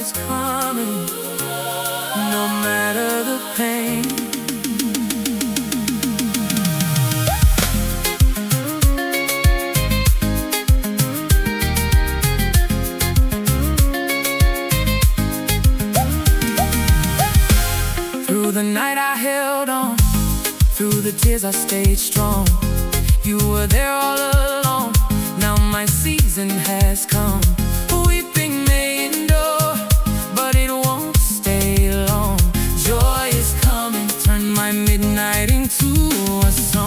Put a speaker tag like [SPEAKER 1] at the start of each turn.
[SPEAKER 1] is coming, no matter the pain. Through the night I held on, through the tears I stayed strong. You were there all along, now my season has come. Weeping may endure, but it won't stay long. Joy is coming, turn my midnight into a song.